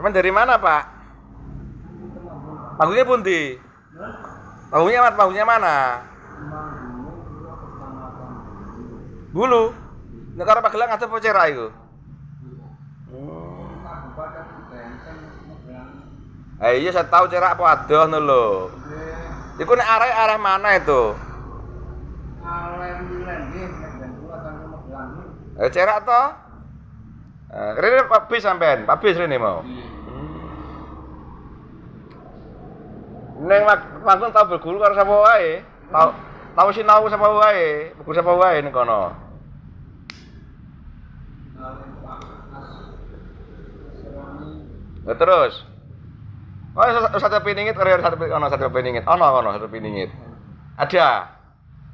Teman dari mana, Pak? Panggungnya pundi? Panggungnya mana? Bulu. Nek karo Pagelang ngadep apa cerak iku? Iya saya tahu cerak apa adoh ngono lho. Iku nek arah mana itu? Cerak toh? Rene Pak Bis sampean, Pak Bis rene mau. Neng mangkon tau berguru karo sapa wae. Tau sinau sapa wae, berguru sapa wae ning kono. Terus. Oh, sate piningit karo sate piningit. Sate piningit. Ada.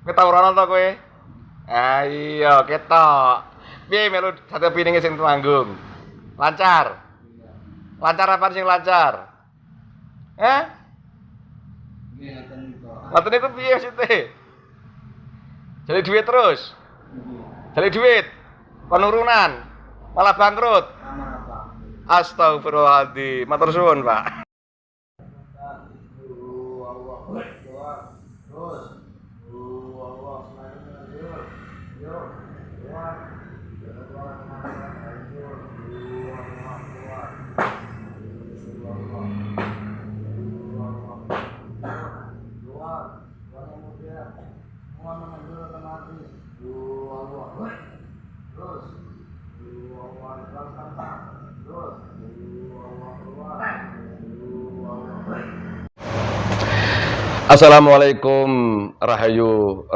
Kowe tau ora to kowe? Ah iya, ketok. Piye melu sate piningit sing manggung? Lancar. Lancar apa sing lancar? Ngoten niku piye maksudnya? Jadi duit terus. Jadi duit. Penurunan. Malah bangkrut. Astagfirullahaladzim. Matur suwun, Pak. Assalamualaikum rahayu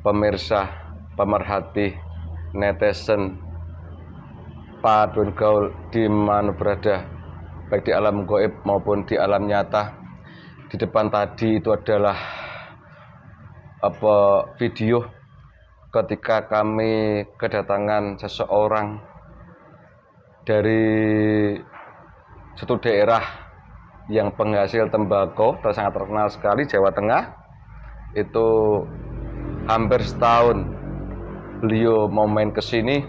pemirsa, pemerhati, netizen, padun gaul di mana berada, baik di alam gaib maupun di alam nyata. Di depan tadi itu adalah video ketika kami kedatangan seseorang dari suatu daerah yang penghasil tembakau sangat terkenal sekali, Jawa Tengah. Itu hampir setahun beliau mau main ke sini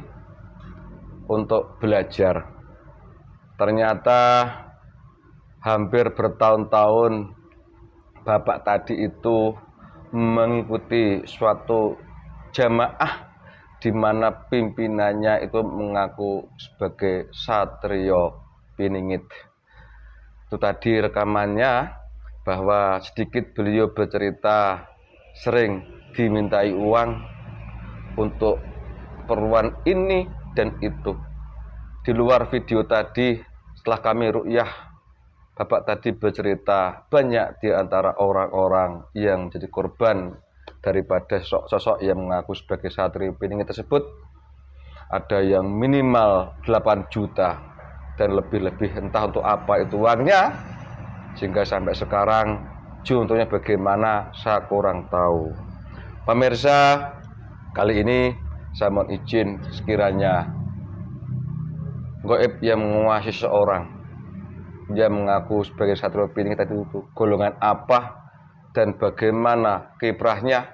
untuk belajar. Ternyata hampir bertahun-tahun bapak tadi itu mengikuti suatu jamaah di mana pimpinannya itu mengaku sebagai satrio piningit. Itu tadi rekamannya, bahwa sedikit beliau bercerita sering dimintai uang untuk keperluan ini dan itu. Di luar video tadi, setelah kami ru'yah, bapak tadi bercerita banyak di antara orang-orang yang jadi korban daripada sosok yang mengaku sebagai satrio piningit tersebut. Ada yang minimal 8 juta dan lebih-lebih, entah untuk apa itu uangnya, sehingga sampai sekarang contohnya bagaimana saya kurang tahu. Pemirsa, kali ini saya mohon izin, sekiranya gaib yang menguasai seorang yang mengaku sebagai satrio piningit tadi itu golongan apa dan bagaimana kiprahnya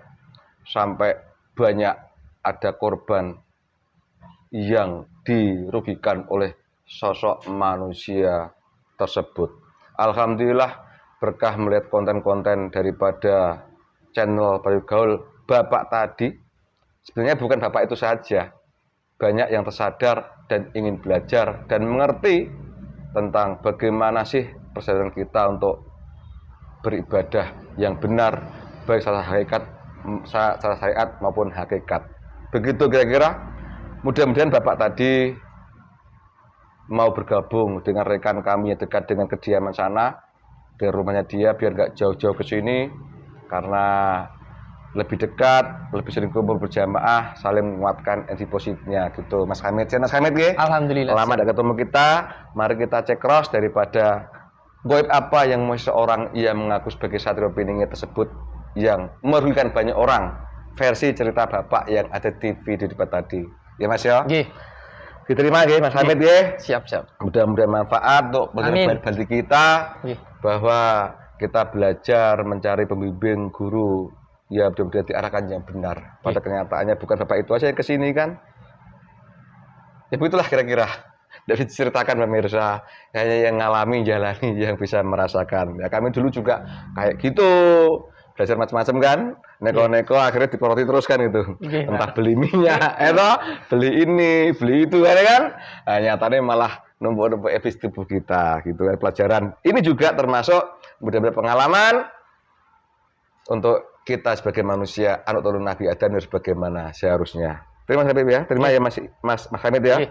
sampai banyak ada korban yang dirugikan oleh sosok manusia tersebut. Alhamdulillah berkah melihat konten-konten daripada channel Padun Gaul bapak tadi. Sebenarnya bukan bapak itu saja, banyak yang tersadar dan ingin belajar dan mengerti tentang bagaimana sih perjalanan kita untuk beribadah yang benar, baik secara syariat maupun hakikat. Begitu kira-kira. Mudah-mudahan bapak tadi mau bergabung dengan rekan kami yang dekat dengan kediaman sana, dari rumahnya dia, biar nggak jauh-jauh ke sini, karena lebih dekat, lebih sering kumpul berjamaah, saling menguatkan energi positifnya gitu. Mas Hamid, Mas Hamid ya? Alhamdulillah. Lama tidak ketemu kita, mari kita cek cross daripada gaib apa yang seorang yang mengaku sebagai satrio piningit tersebut yang merugikan banyak orang, versi cerita bapak yang ada di video debat tadi. Ya Mas ya? Nggih. Diterima ya Mas Hamid ya. Siap. Mudah-mudahan manfaat untuk bagi kita, bahwa kita belajar mencari pembimbing guru ya benar-benar diarahkan yang benar. Pada kenyataannya bukan bapak itu aja yang kesini kan. Ya begitulah kira-kira. Tidak diceritakan pemirsa, hanya yang ngalami, jalani, yang bisa merasakan. Ya kami dulu juga kayak gitu, belajar macam-macam kan, neko-neko akhirnya diporoti terus kan itu. Entah beli minyak, beli ini, beli itu kan. Nah, nyatanya malah numpuk-numpuk habis tubuh kita gitu kan. Pelajaran ini juga termasuk benar-benar pengalaman untuk kita sebagai manusia, anak turun Nabi Adam harus bagaimana seharusnya. Terima kasih ya, terima ya Mas Hamid ya.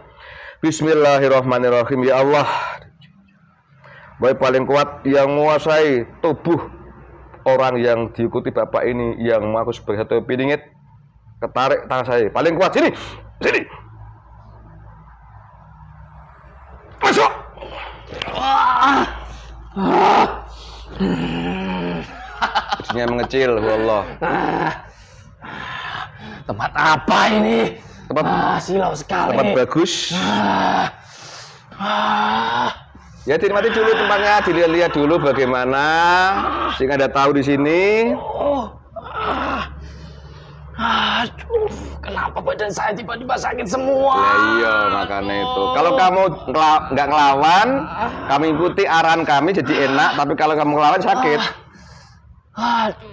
Bismillahirrahmanirrahim. Ya Allah, baik paling kuat yang menguasai tubuh orang yang diikuti Bapak ini, yang mengaku sebagai satu piningit, ketarik tangan saya. Paling kuat sini, sini. Masuk. Kecilnya mengecil, wallah. Tempat apa ini? Tempat silau sekali. Tempat bagus. Ya dinikmati dulu tempatnya, dilihat-lihat dulu bagaimana, sehingga Anda tahu di sini. Aduh, kenapa badan saya tiba-tiba sakit semua? Ya iya, makanya itu. Kalau kamu nggak ngelawan, kami ikuti arahan kami jadi enak. Tapi kalau kamu ngelawan sakit.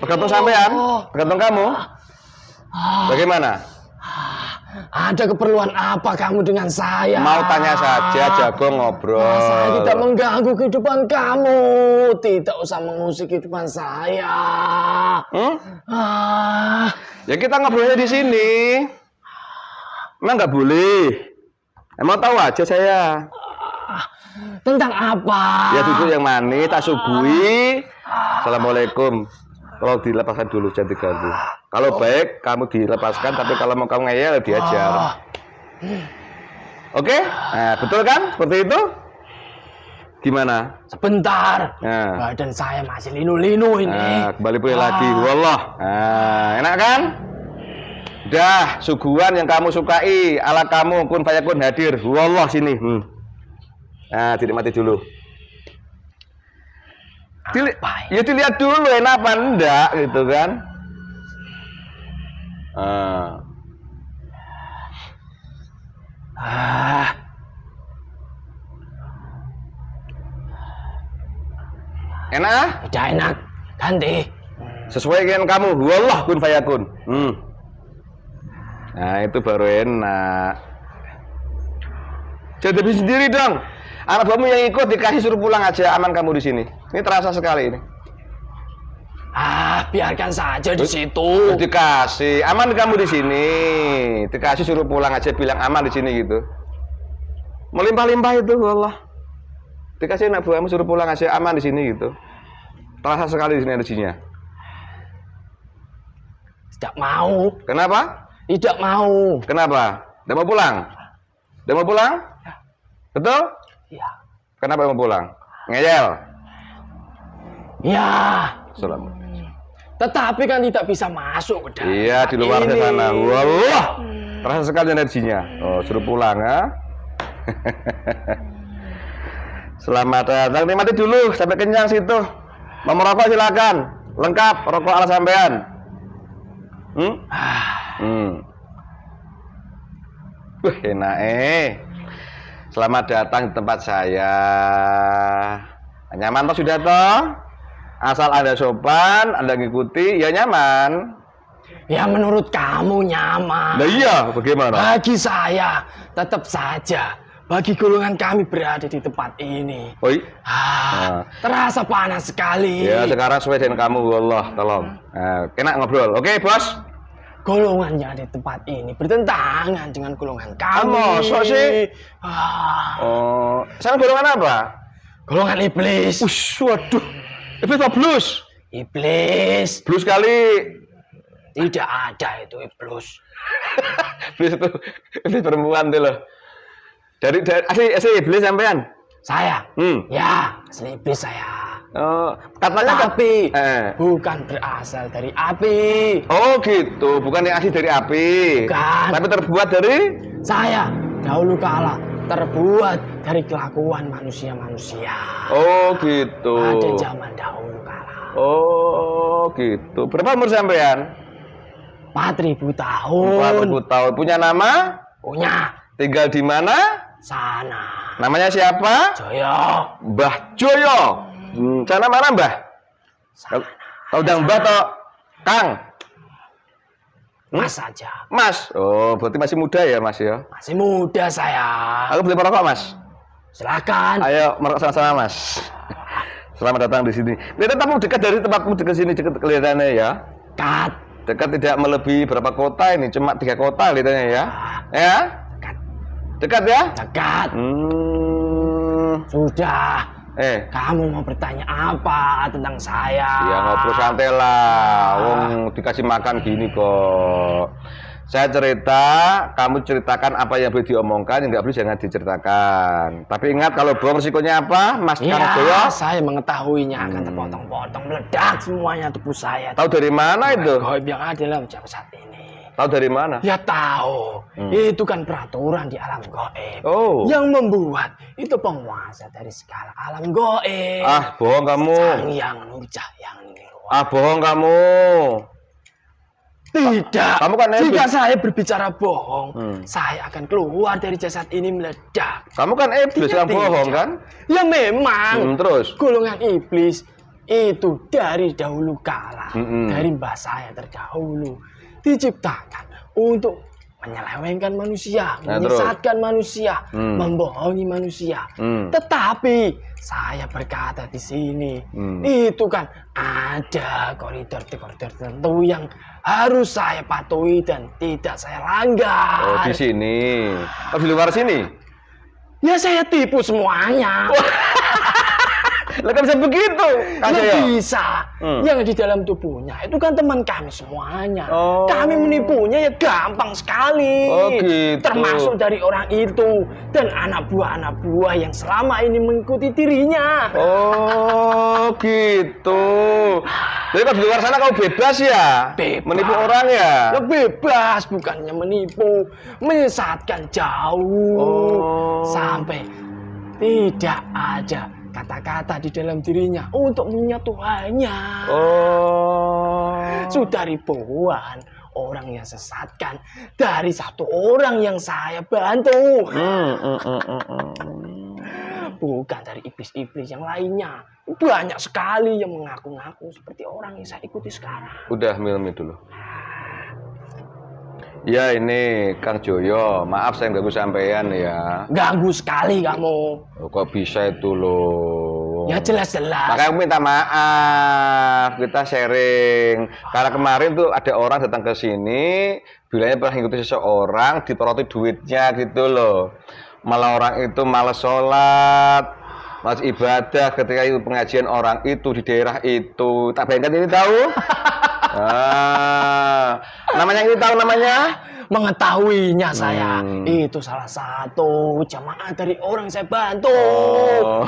Tergantung sampean, tergantung kamu. Bagaimana? Ada keperluan apa kamu dengan saya? Mau tanya saja, jago ngobrol. Saya tidak mengganggu kehidupan kamu. Tidak usah mengusik kehidupan saya. Ya kita ngobrolnya di sini. Emang nggak boleh? Emang tahu aja saya. Tentang apa? Ya duduk yang manis, tak suguhi. Assalamualaikum. Tolong dilepaskan dulu, jangan diganggu. Kalau baik, kamu dilepaskan. Tapi kalau mau kamu ngeyel, diajar. Oke? Nah, betul kan? Seperti itu? Gimana? Sebentar. Nah. Badan saya masih linu-linu ini. Nah, kembali pulih lagi. Wallah. Nah, enak kan? Dah, suguhan yang kamu sukai. Ala kamu, kun fayakun hadir. Wallah sini. Nah, dinikmati dulu. Ya dilihat dulu enak apa enggak gitu kan. Enak? Tidak enak. Ganti. Sesuai dengan kamu. Wallah kun fayakun. Nah, itu baru enak. Jadi sendiri dong. Anak kamu yang ikut dikasih suruh pulang aja, aman kamu di sini. Ini terasa sekali ini. Biarkan saja di situ. Dikasih, aman kamu di sini. Dikasih suruh pulang aja, bilang aman di sini gitu. Melimpah-limpah itu, wallah. Dikasih anak buahmu suruh pulang aja, aman di sini gitu. Terasa sekali di sini energinya. Tidak mau. Kenapa? Tidak mau. Kenapa? Tidak mau pulang? Tidak mau pulang? Ya. Betul? Iya. Kenapa mau pulang? Ngeyel? Ya. Selamat. Tetapi kan tidak bisa masuk ke dalam. Iya, di luar sana. Wallah. Terasa sekali energinya. Oh, suruh pulang ya. Selamat datang. Nikmati dulu sampai kenyang situ. Mau merokok silakan. Lengkap rokok ala sampean. Enak Selamat datang di tempat saya. Nyaman toh sudah toh? Asal Anda sopan, Anda ngikuti, ya nyaman. Ya menurut kamu nyaman. Nah iya, bagaimana? Bagi saya, tetap saja. Bagi golongan kami berada di tempat ini. Oi. Terasa panas sekali. Ya sekarang sesuai dengan kamu, wallah, tolong. Kena ngobrol, oke bos? Golongan yang ada di tempat ini bertentangan dengan golongan kami. Masa sih? Saya golongan apa? Golongan iblis. Waduh. Iblis apa blus? Iblis. Blus kali. Tidak ada itu iblis. Iblis itu iblis perempuan tuh loh. Dari asli iblis sampean? Saya? Ya, asli iblis saya. Katanya tapi bukan berasal dari api. Oh gitu, bukan yang asli dari api. Bukan. Tapi terbuat dari? Saya dahulu kala terbuat dari kelakuan manusia-manusia. Oh gitu. Pada zaman dahulu kala. Oh gitu. Berapa umur sampean? 4.000 tahun. 4.000 tahun. Punya nama? Punya. Tinggal di mana? Sana. Namanya siapa? Joyo. Mbah Joyo. Sana mana Mbah? Kau udah Mbah toh? Kang? Mas saja. Mas? Oh, berarti masih muda ya Mas ya? Masih muda saya. Aku beli merokok Mas. Silakan. Ayo merokok sama-sama Mas. Selamat datang di sini. Kelihatan kamu dekat dari tempatmu dekat sini, dekat kelihatannya ya. Dekat. Dekat tidak melebihi berapa kota ini, cuma 3 kota kelihatannya ya. Ya? Dekat. Dekat ya? Dekat. Sudah. Kamu mau bertanya apa tentang saya? Ya ngobrol santai lah. Wong dikasih makan gini kok. Saya cerita, kamu ceritakan apa yang boleh diomongkan, yang nggak boleh jangan diceritakan. Tapi ingat kalau bohong risikonya apa, Mas Kang Joyo? Saya mengetahuinya akan terpotong-potong, meledak semuanya tubuh saya. Tahu dari mana itu? Goib yang ada dalam saat ini. Tahu dari mana? Ya tahu, itu kan peraturan di alam goib. Oh. Yang membuat itu penguasa dari segala alam goib. Ah, bohong kamu. Sang yang nurjah yang nirwana. Ah, bohong kamu. Tidak. Kamu kan jika saya berbicara bohong, saya akan keluar dari jasad ini meledak. Kamu kan iblis yang bohong kan? Ya memang. Terus? Golongan iblis itu dari dahulu kala, dari mbah saya terdahulu diciptakan untuk menyelewengkan manusia, menyesatkan manusia, membohongi manusia. Tetapi saya berkata di sini, itu kan ada koridor tertentu yang harus saya patuhi dan tidak saya langgar. Oh, di sini. Oh, di luar sini? Ya saya tipu semuanya. Lah kan bisa begitu. Nggak bisa. Yang di dalam tubuhnya itu kan teman kami semuanya. Oh. Kami menipunya ya gampang sekali. Oh, gitu. Termasuk dari orang itu dan anak buah yang selama ini mengikuti dirinya. Oh, gitu. Jadi kalau di luar sana kau bebas ya? Bebas. Menipu orang ya? Ya bebas, bukannya menipu, menyesatkan jauh. Sampai tidak ada kata-kata di dalam dirinya untuk menyatukannya. Oh. Sudah ribuan orang yang sesatkan dari satu orang yang saya bantu. Bukan dari iblis-iblis yang lainnya. Banyak sekali yang mengaku-ngaku seperti orang yang saya ikuti sekarang. Udah minum dulu. Ya ini Kang Joyo, maaf saya ganggu sampean ya. Ganggu sekali kamu. Oh, kok bisa itu loh? Ya jelas-jelas. Makanya aku minta maaf, kita sharing. Karena kemarin tuh ada orang datang ke sini, bilangnya pernah ngikuti seseorang, diporoti duitnya gitu loh. Malah orang itu malas sholat, malas ibadah ketika itu pengajian orang itu di daerah itu. Tak bayangkan ini tahu? Namanya ini tahu namanya? Mengetahuinya saya. Itu salah satu jamaah dari orang saya bantu. Oh.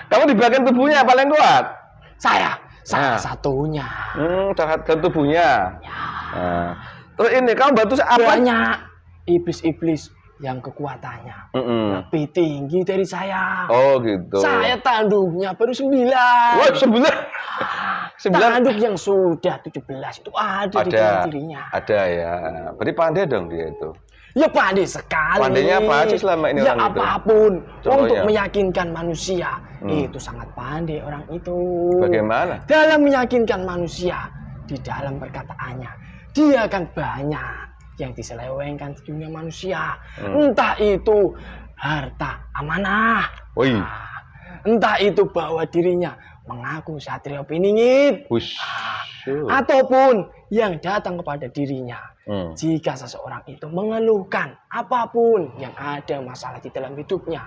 Kamu di bagian tubuhnya paling kuat? Saya salah satunya. Salah satu tubuhnya. Ya. Terus ini kamu bantu apa? Banyak iblis-iblis yang kekuatannya lebih tinggi dari saya. Oh gitu. Saya tanduknya baru 9. Wah, 9. Tanduk yang sudah 17 itu ada di dalam dirinya. Ada ya. Berarti pandai dong dia itu. Ya pandai sekali. Pandainya apa aja selama ini ya orang itu? Apapun untuk ya. Meyakinkan manusia. Itu sangat pandai orang itu. Bagaimana? Dalam meyakinkan manusia di dalam perkataannya, dia akan banyak yang diselewengkan di dunia manusia. Entah itu harta amanah. Entah itu bahwa dirinya mengaku Satrio Piningit. Ataupun yang datang kepada dirinya. Jika seseorang itu mengeluhkan apapun yang ada masalah di dalam hidupnya,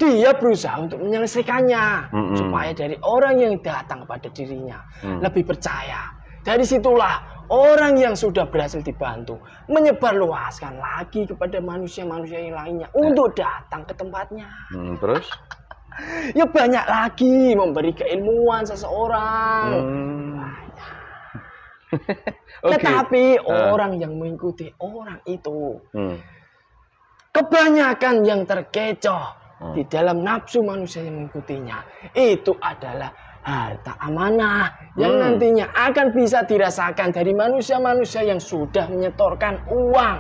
dia berusaha untuk menyelesaikannya. Supaya dari orang yang datang kepada dirinya lebih percaya. Dari situlah orang yang sudah berhasil dibantu menyebarluaskan lagi kepada manusia-manusia yang lainnya untuk datang ke tempatnya. Terus? Ya banyak lagi memberi keilmuan seseorang. Tetapi orang yang mengikuti orang itu kebanyakan yang terkecoh di dalam nafsu manusia yang mengikutinya itu adalah harta amanah yang nantinya akan bisa dirasakan dari manusia-manusia yang sudah menyetorkan uang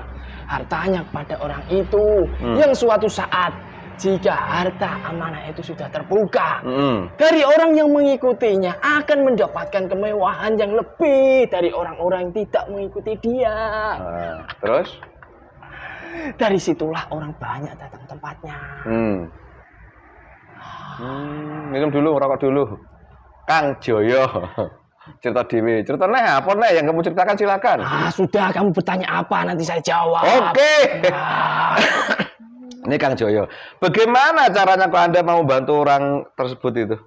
hartanya kepada orang itu. Yang suatu saat jika harta amanah itu sudah terbuka, dari orang yang mengikutinya akan mendapatkan kemewahan yang lebih dari orang-orang yang tidak mengikuti dia. Terus? Dari situlah orang banyak datang tempatnya. Minum dulu, rokok dulu. Kang Joyo. Cerita dewi. Ceritanya apa nih yang kamu ceritakan, silakan. Sudah, kamu bertanya apa nanti saya jawab. Oke. Ini Kang Joyo. Bagaimana caranya kalau Anda mau bantu orang tersebut itu?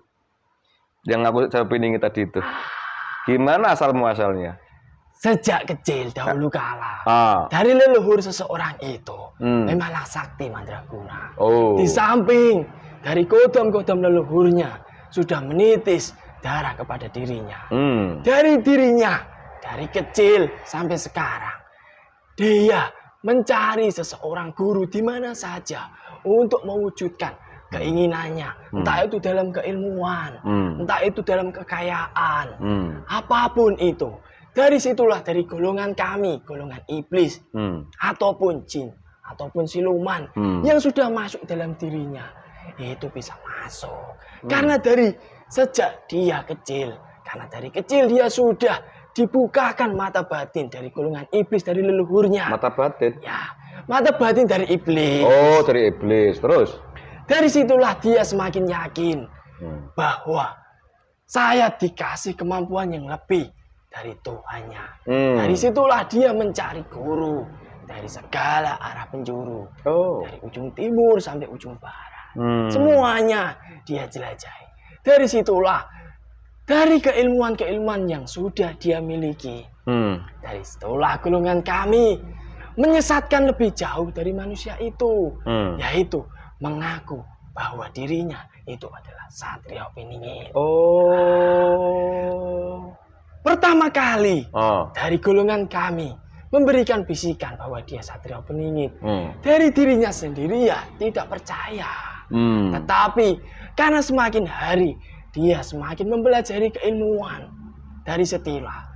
Yang aku jawabin tadi itu. Gimana asal muasalnya? Sejak kecil dahulu kala, dari leluhur seseorang itu memanglah sakti mandraguna. Di samping dari kodam-kodam leluhurnya sudah menitis darah kepada dirinya. Dari dirinya, dari kecil sampai sekarang, dia mencari seseorang guru di mana saja untuk mewujudkan keinginannya. Entah itu dalam keilmuan, entah itu dalam kekayaan, apapun itu. Dari situlah dari golongan kami, golongan iblis, ataupun jin, ataupun siluman yang sudah masuk dalam dirinya, itu bisa masuk. Karena dari sejak dia kecil, karena dari kecil dia sudah dibukakan mata batin dari golongan iblis, dari leluhurnya. Mata batin? Ya, mata batin dari iblis. Oh, dari iblis. Terus? Dari situlah dia semakin yakin bahwa saya dikasih kemampuan yang lebih dari Tuhannya. Dari situlah dia mencari guru dari segala arah penjuru. Dari ujung timur sampai ujung barat. Semuanya dia jelajahi. Dari situlah, dari keilmuan-keilmuan yang sudah dia miliki. Dari situlah golongan kami menyesatkan lebih jauh dari manusia itu. Yaitu mengaku bahwa dirinya itu adalah Satrio Piningit. Pertama kali dari golongan kami memberikan bisikan bahwa dia Satrio Peningit. Dari dirinya sendiri ya tidak percaya. Tetapi karena semakin hari dia semakin mempelajari keilmuan. Dari situlah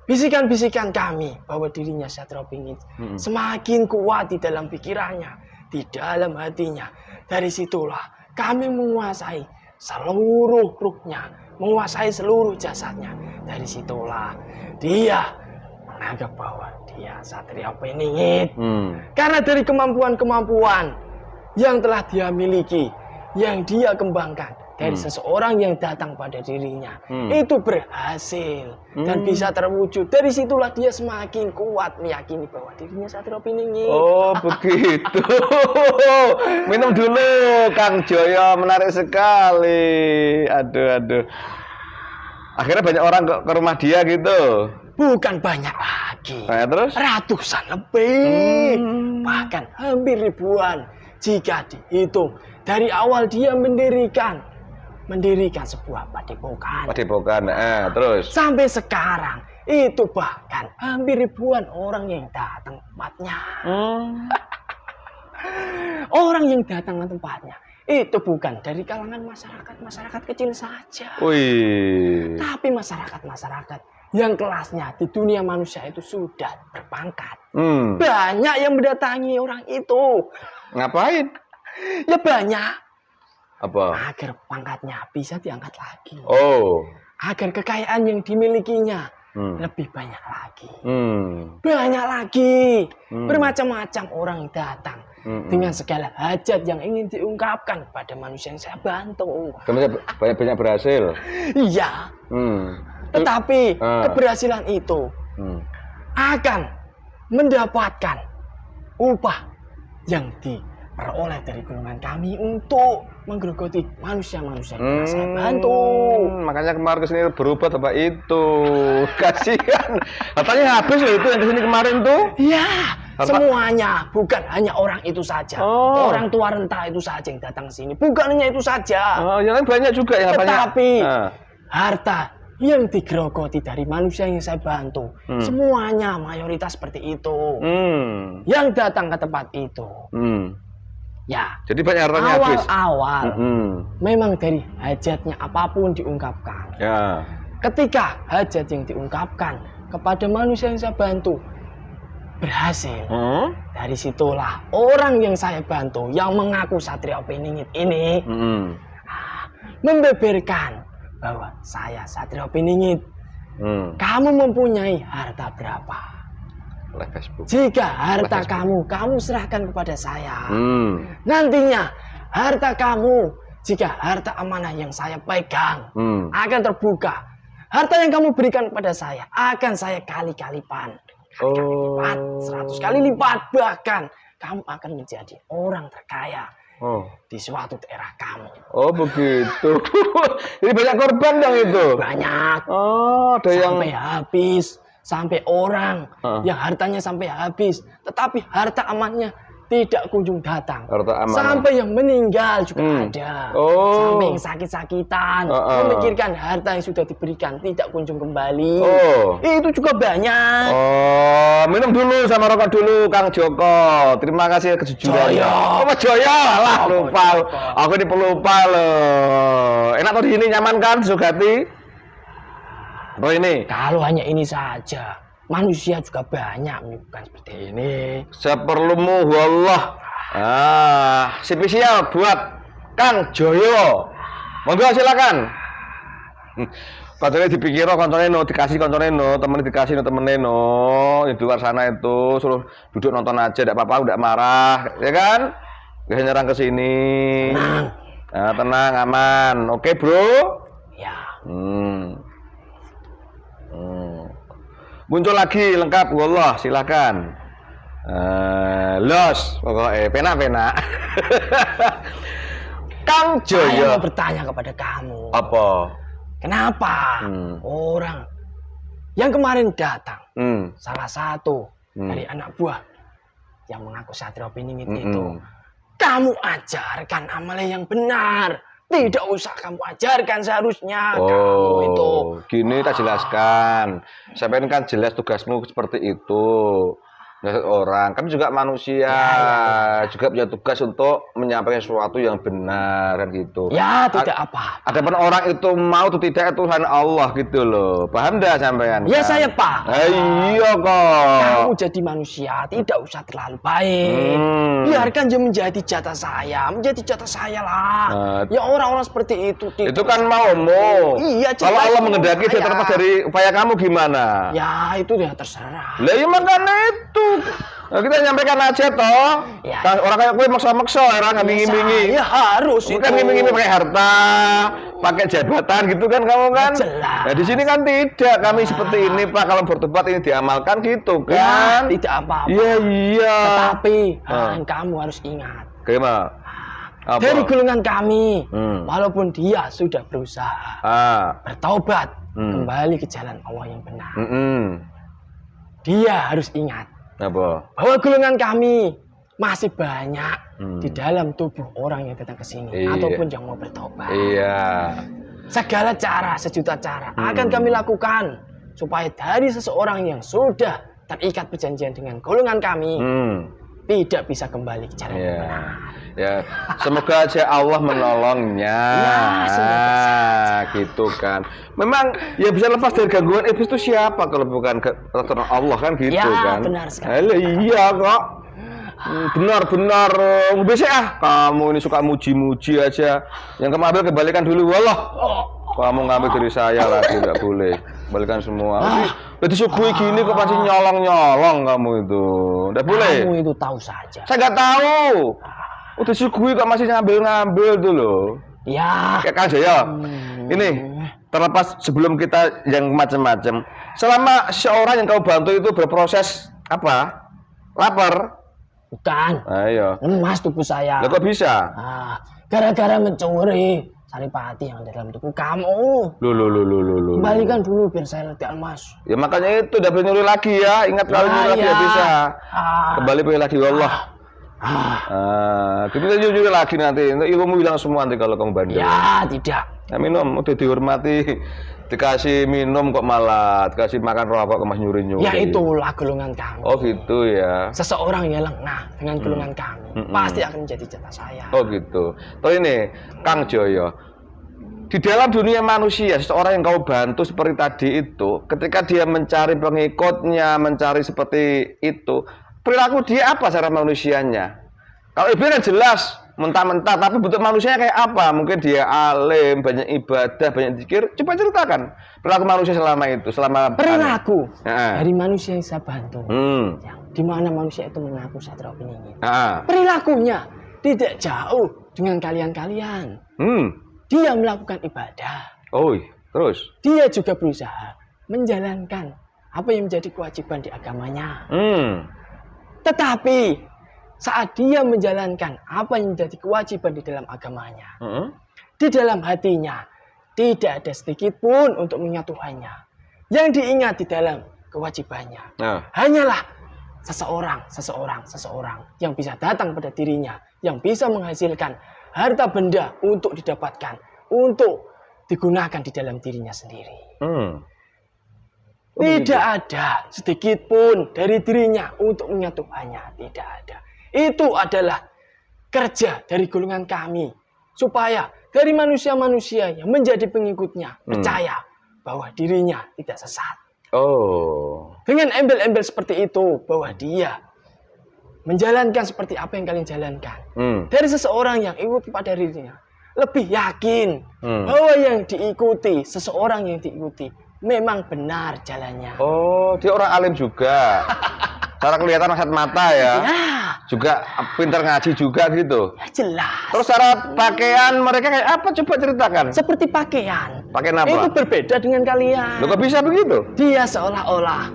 bisikan-bisikan kami bahwa dirinya Satrio Peningit semakin kuat di dalam pikirannya, di dalam hatinya. Dari situlah kami menguasai seluruh ruhnya, menguasai seluruh jasadnya. Dari situlah dia menganggap bahwa dia Satrio Peningit. Karena dari kemampuan-kemampuan yang telah dia miliki, yang dia kembangkan dari seseorang yang datang pada dirinya, itu berhasil dan bisa terwujud. Dari situlah dia semakin kuat meyakini bahwa dirinya Satrio Peningit. Oh, begitu. Minum dulu, Kang Joyo. Menarik sekali. Aduh. Akhirnya banyak orang ke rumah dia gitu. Bukan banyak lagi. Terus? Ratusan lebih. Bahkan hampir ribuan. Jika dihitung dari awal dia mendirikan sebuah padepokan. Terus? Sampai sekarang itu bahkan hampir ribuan orang yang datang tempatnya. Orang yang datang ke tempatnya itu bukan dari kalangan masyarakat kecil saja. Tapi masyarakat yang kelasnya di dunia manusia itu sudah berpangkat. Banyak yang mendatangi orang itu. Ngapain? Ya banyak. Apa? Agar pangkatnya bisa diangkat lagi. Agar kekayaan yang dimilikinya lebih banyak lagi. Banyak lagi. Bermacam-macam orang datang dengan segala hajat yang ingin diungkapkan pada manusia yang saya bantu. Banyak berhasil. Iya. Tetapi keberhasilan itu akan mendapatkan upah yang diperoleh dari golongan kami untuk menggerogoti manusia-manusia yang saya bantu. Makanya kemarin kesini berubah apa itu. Kasihan. Katanya habis loh itu yang kesini kemarin tuh. Iya. Semuanya. Bukan hanya orang itu saja. Orang tua renta itu saja yang datang ke sini. Bukan hanya itu saja. Yang lain banyak juga yang tetapi harta yang digerogoti dari manusia yang saya bantu, semuanya mayoritas seperti itu. Yang datang ke tempat itu. Ya. Jadi banyak hartanya habis. Awal memang dari hajatnya apapun diungkapkan. Ya. Ketika hajat yang diungkapkan kepada manusia yang saya bantu berhasil. Dari situlah orang yang saya bantu yang mengaku Satrio Piningit ini membeberkan bahwa saya Satrio Piningit. Kamu mempunyai harta berapa? Jika harta kamu serahkan kepada saya. Nantinya harta kamu, jika harta amanah yang saya pegang akan terbuka. Harta yang kamu berikan kepada saya akan saya kali-kalipan. 100 kali lipat, bahkan kamu akan menjadi orang terkaya di suatu daerah kamu. Oh begitu. Jadi banyak korban dong itu. Banyak. Ada yang sampai habis, sampai orang yang hartanya sampai habis, tetapi harta amannya tidak kunjung datang. Sampai yang meninggal juga ada. Sampai yang sakit-sakitan, memikirkan harta yang sudah diberikan tidak kunjung kembali. Itu juga banyak. Minum dulu sama rokok dulu, Kang Joko. Terima kasih kejujurannya. Mas Joyo, lah lupa. Aku ini pelupa loh. Enak tuh di sini, nyaman kan, Sugati? Oh ini. Kalau hanya ini saja. Manusia juga banyak bukan seperti ini. Seperlumu wallah. Spesial buat Kang Joyo. Monggo silakan. Koncone dipikir koncone no, dikasih koncone no, temen dikasih no, temen no. Di luar sana itu suruh duduk nonton aja, tidak apa-apa, tidak marah, ya kan? Gak nyerang ke sini. Tenang. Nah, tenang, aman. Oke, Bro? Ya. Muncul lagi lengkap, wallah, silakan. Los, pokoknya pena. Kang Joyo. Saya mau bertanya kepada kamu. Apa? Kenapa orang yang kemarin datang, salah satu dari anak buah yang mengaku Satrio Piningit itu, kamu ajarkan amalan yang benar. Tidak usah kamu ajarkan seharusnya kamu itu. Gini tak jelaskan. Sampai kan jelas tugasmu seperti itu. Orang kan juga manusia, juga punya tugas untuk menyampaikan sesuatu yang benar kan gitu. Ya tidak apa. Adapun orang itu mau atau tidak Tuhan Allah gitu loh. Paham dah sampean? Ya kan? Saya paham. Iya kok. Kamu jadi manusia tidak usah terlalu baik. Biarkan dia menjadi jatah saya, lah. Ya orang-orang seperti itu. Itu kan maumu. Iya. Kalau Allah mengendaki dia terlepas dari upaya kamu gimana? Ya itu ya terserah. Lah ya makanya itu. Nah, kita nyampaikan aja toh. Ya. Orang kayak gue maksa-maksa, orang ngiming-ngimingi. Ya harus. Bukan ngiming-ngiming pakai harta, pakai jabatan gitu kan kamu kan? Jelas. Nah di sini kan tidak. Kami seperti ini Pak. Kalau bertobat ini diamalkan gitu kan? Ya, tidak apa-apa. Iya. Tetapi kamu harus ingat. Gimana? Apa? Dari golongan kami, walaupun dia sudah berusaha bertaubat kembali ke jalan Allah yang benar, dia harus ingat. Apa? Bahwa golongan kami masih banyak di dalam tubuh orang yang datang ke sini ataupun yang mau bertobat. Iya. Segala cara, sejuta cara akan kami lakukan supaya dari seseorang yang sudah terikat perjanjian dengan golongan kami tidak bisa kembali ke jalan yang benar. Ya, semoga aja Allah menolongnya. Gitu kan. Memang ya bisa lepas dari gangguan iblis itu siapa kalau bukan keturunan Allah kan gitu kan. Benar sekali. Iya kok. Benar-benar bisa kamu ini suka muji-muji aja. Yang kamu ambil kembalikan dulu. Wallah. Kamu ngambil dari saya lagi enggak boleh. Kembalikan semua. Berarti disuguhi gini kok masih nyolong-nyolong kamu itu. Enggak boleh. Kamu itu tahu saja. Saya enggak tahu. Udah disuguhi kok masih ngambil-ngambil tuh loh. Ya. Kayak Kang Joyo. Ini terlepas sebelum kita yang macam-macam. Selama seorang yang kau bantu itu berproses apa? Lapar? Bukan. Ayo. Emas tubuh saya. Lah kok bisa? Gara-gara mencuri saripati yang dalam tubuh kamu. Loh. Kembalikan dulu biar saya lega emas. Ya makanya itu udah boleh nyuri lagi ya. Ingat kalau nyuri lagi ya bisa. Kembali boleh lagi Allah. Kita jujur lagi nanti. Ilmu bilang semua nanti kalau kamu bandel. Ya tidak. Nah, minum udah dihormati. Dikasih minum kok malah dikasih makan rokok kok mas nyuri-nyuri. Ya itulah golongan kami. Oh gitu ya. Seseorang yang lengah dengan golongan kami pasti akan menjadi jatah saya. Oh gitu. Terus ini Kang Joyo, Di dalam dunia manusia, seseorang yang kau bantu seperti tadi itu, ketika dia mencari pengikutnya, mencari seperti itu, perilaku dia apa secara manusianya? Kalau iblis kan jelas, mentah-mentah, tapi bentuk manusianya kayak apa? Mungkin dia alim, banyak ibadah, banyak zikir. Coba ceritakan perilaku manusia selama itu, selama perilaku dari manusia yang saya bantu. Di mana manusia itu mengaku Satrio Piningit. Perilakunya tidak jauh dengan kalian-kalian. Dia melakukan ibadah. Terus? Dia juga berusaha menjalankan apa yang menjadi kewajiban di agamanya. Tetapi saat dia menjalankan apa yang menjadi kewajiban di dalam agamanya, di dalam hatinya tidak ada sedikit pun untuk mengingat Tuhannya. Yang diingat di dalam kewajibannya hanyalah seseorang yang bisa datang pada dirinya, yang bisa menghasilkan harta benda untuk didapatkan, untuk digunakan di dalam dirinya sendiri. Tidak ada sedikit pun dari dirinya untuk mengingat Tuhannya, tidak ada. Itu adalah kerja dari golongan kami, supaya dari manusia-manusia yang menjadi pengikutnya percaya bahwa dirinya tidak sesat. Dengan embel-embel seperti itu, bahwa dia menjalankan seperti apa yang kalian jalankan. Dari seseorang yang ikut kepada dirinya, lebih yakin bahwa yang diikuti, seseorang yang diikuti memang benar jalannya. Dia orang alim juga. Cara kelihatan kasat mata ya. Juga pintar ngaji juga gitu. Ya jelas. Terus cara pakaian mereka kayak apa? Coba ceritakan. Seperti pakaian. Pakaian apa? Itu berbeda dengan kalian. Loh, kok bisa begitu? Dia seolah-olah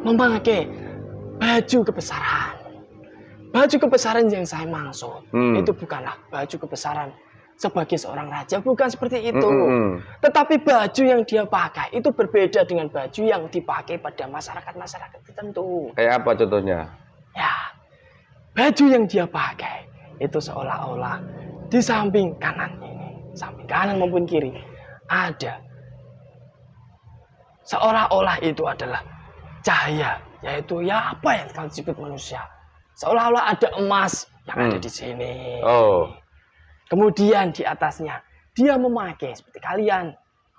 memakai baju kebesaran. Baju kebesaran yang saya maksud itu bukanlah baju kebesaran sebagai seorang raja, bukan seperti itu. Tetapi baju yang dia pakai itu berbeda dengan baju yang dipakai pada masyarakat-masyarakat tertentu. Kayak apa contohnya? Ya, baju yang dia pakai itu seolah-olah di samping kanan ini, samping kanan maupun kiri, ada seolah-olah itu adalah cahaya, yaitu ya apa yang kalau disebut manusia. Seolah-olah ada emas yang ada di sini. Kemudian di atasnya dia memakai seperti kalian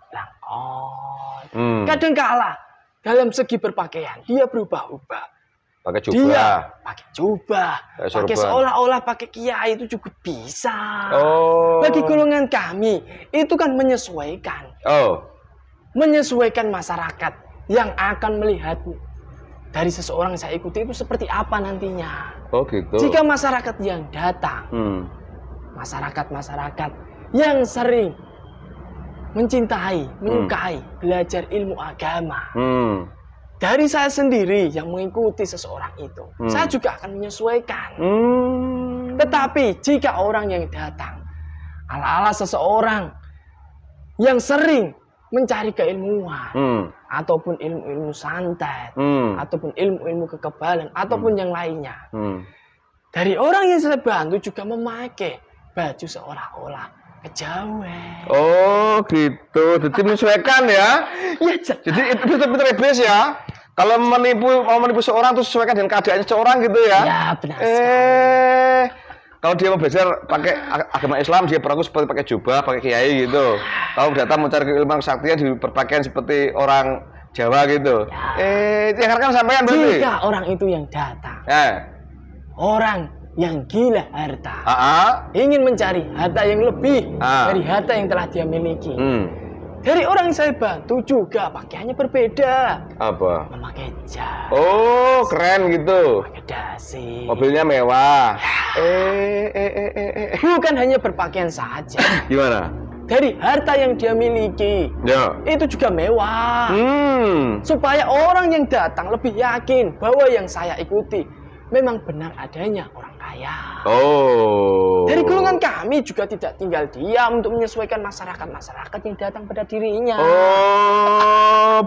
bilang, kadangkala dalam segi berpakaian dia berubah-ubah. Pakai jubah. Dia pakai jubah, pakai seolah-olah pakai kiai itu juga bisa. Bagi golongan kami itu kan menyesuaikan. Menyesuaikan masyarakat yang akan melihat dari seseorang yang saya ikuti itu seperti apa nantinya. Gitu. Jika masyarakat yang datang, masyarakat yang sering mencintai, menyukai, belajar ilmu agama. Dari saya sendiri yang mengikuti seseorang itu, saya juga akan menyesuaikan. Tetapi jika orang yang datang, ala-ala seseorang yang sering mencari keilmuan, ataupun ilmu-ilmu santet, ataupun ilmu-ilmu kekebalan, ataupun yang lainnya. Dari orang yang saya bantu juga memakai baju seolah-olah kejawen. Gitu. Jadi menyesuaikan ya? Ya, jadi itu pintar-pintar iblis ya? Kalau mau menipu seorang itu sesuaikan dengan keadaannya seorang gitu ya? Ya, benar sekali. Kalau dia mau belajar pakai agama Islam, dia berlaku seperti pakai jubah, pakai kiai gitu. Kalau datang mencari keilmuan kesaktian, di berpakaian seperti orang Jawa gitu. Yang kan sampean berarti? Jika orang itu yang datang, orang yang gila harta, ingin mencari harta yang lebih dari harta yang telah dia miliki. Dari orang yang saya bantu juga pakaiannya berbeda. Apa? Memakai jas. Keren gitu. Pakai dasi. Mobilnya mewah. Bukan hanya berpakaian saja. Gimana? Dari harta yang dia miliki, itu juga mewah. Supaya orang yang datang lebih yakin bahwa yang saya ikuti memang benar adanya orang kaya. Dari golongan kami juga tidak tinggal diam untuk menyesuaikan masyarakat yang datang pada dirinya.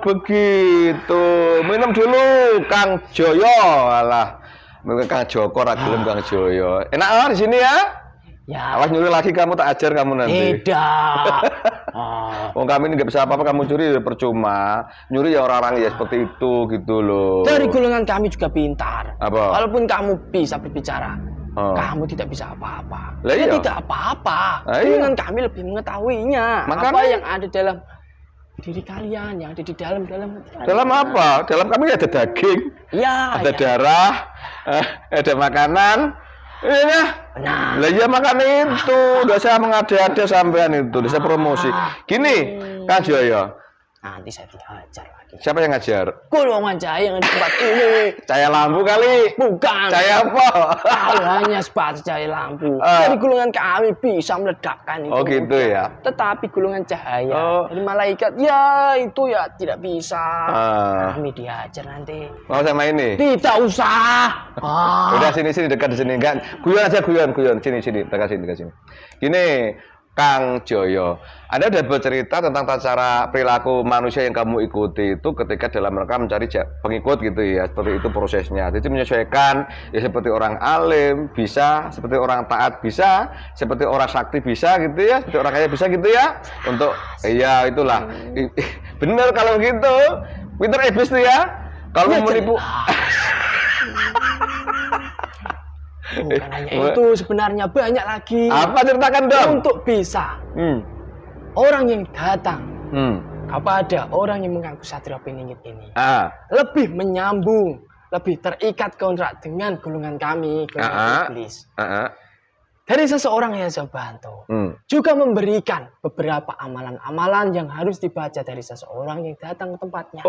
Begitu. Minum dulu, Kang Joyo. Alah, mungkin Kang Joko ragilem Kang Joyo. Enak di sini ya? Ya. Awas nyuri lagi kamu tak ajar kamu nanti. Tidak. Kami ini nggak bisa apa-apa, kamu curi percuma. Nyuri ya orang-orang ya seperti itu gitu loh. Dari golongan kami juga pintar. Apa? Walaupun kamu bisa berbicara Kamu tidak bisa apa-apa. Lah iya. Tidak apa-apa. Iya. Dengan kami lebih mengetahuinya. Makanya, apa yang ada dalam diri kalian, yang ada di dalam hati. Dalam apa? Dalam kami ada daging. Ya. Ada darah. Ada makanan. Iya. Nah. Lah iya makan itu. Udah saya mengada-ada sampean itu. Udah saya promosi. Gini, Kang Joyo. Nanti saya dihajar lagi. Siapa yang ngajar? Golongan cahaya yang di tempat ini. Cahaya lampu kali. Bukan. Cahaya apa? Tahu hanya sebatas cahaya lampu. Dari golongan kami bisa meledakkan itu. Oh gitu ya. Tetapi golongan cahaya dari malaikat ya itu ya tidak bisa. Kami diajar nanti. Mau sama ini? Tidak usah. Udah sini dekat di sini kan. Guyon aja guyon. Sini dekat sini. Gini. Kang Joyo, Anda sudah bercerita tentang tata cara perilaku manusia yang kamu ikuti itu ketika dalam rangka mencari pengikut gitu ya, seperti itu prosesnya. Jadi menyesuaikan ya seperti orang alim bisa, seperti orang taat bisa, seperti orang sakti bisa gitu ya, seperti orang kaya bisa gitu ya. Untuk ya itulah. Bener kalau gitu. Pinter iblis tuh ya. Kalau mau menipu. Bukan hanya itu, sebenarnya banyak lagi. Apa ceritakan dong? Untuk bisa orang yang datang kepada orang yang mengaku Satrio Piningit ini lebih menyambung, lebih terikat kontrak dengan golongan kami, golongan iblis. Dari seseorang yang saya bantu juga memberikan beberapa amalan-amalan yang harus dibaca dari seseorang yang datang ke tempatnya.